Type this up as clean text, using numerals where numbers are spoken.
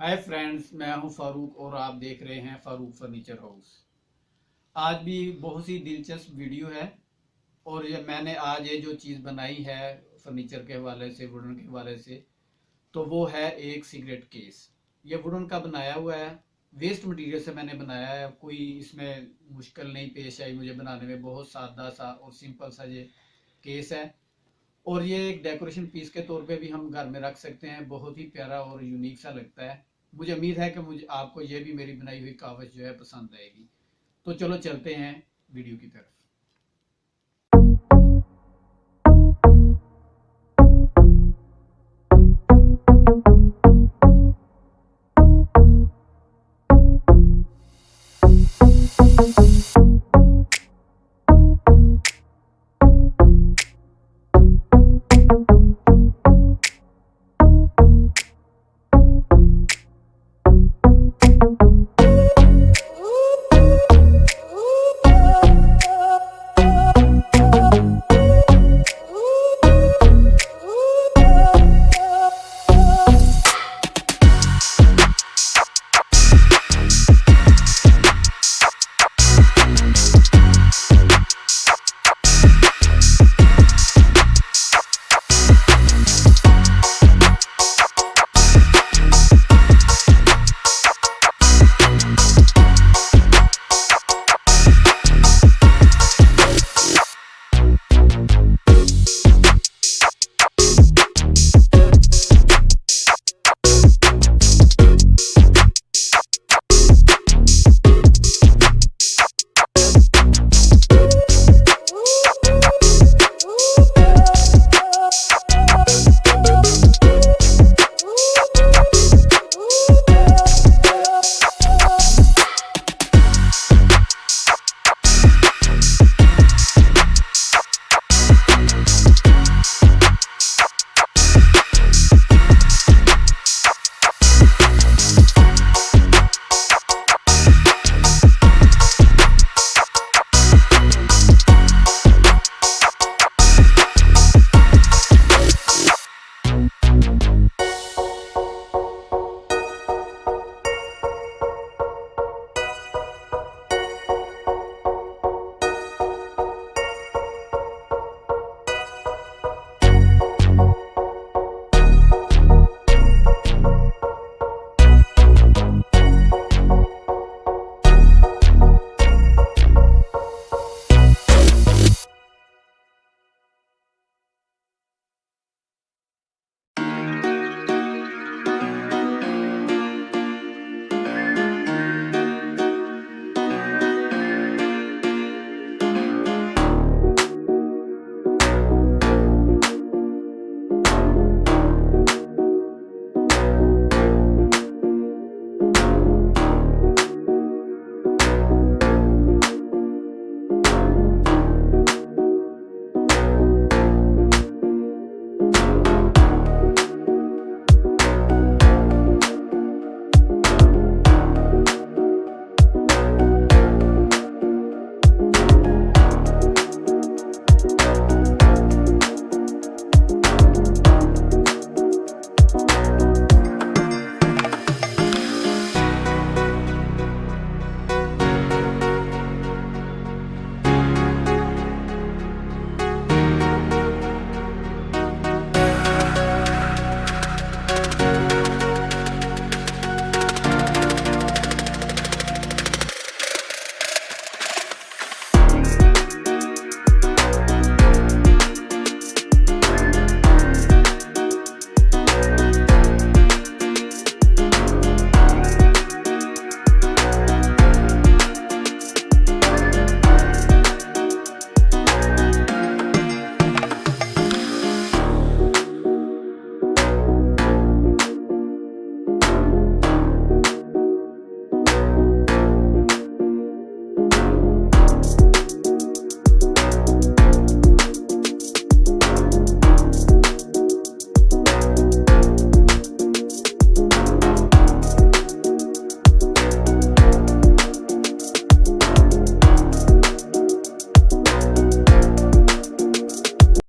Hi friends, मैं हूं फारूक और आप देख रहे हैं फारूक फर्नीचर हाउस। आज भी बहुत सी दिलचस्प वीडियो है। और ये मैंने आज ये जो चीज़ बनाई है फर्नीचर के हवाले से, वुडन के हवाले से, तो वो है एक सिगरेट केस। ये वुडन का बनाया हुआ है, वेस्ट मटेरियल से मैंने बनाया है। कोई इसमें मुश्किल नहीं पेश आई मुझे बनाने में। बहुत सादा सा और सिंपल सा ये केस है। और ये एक डेकोरेशन पीस के तौर पे भी हम घर में रख सकते हैं। बहुत ही प्यारा और यूनिक सा लगता है। मुझे उम्मीद है कि मुझे आपको ये भी मेरी बनाई हुई कावज जो है पसंद आएगी। तो चलो चलते हैं वीडियो की तरफ।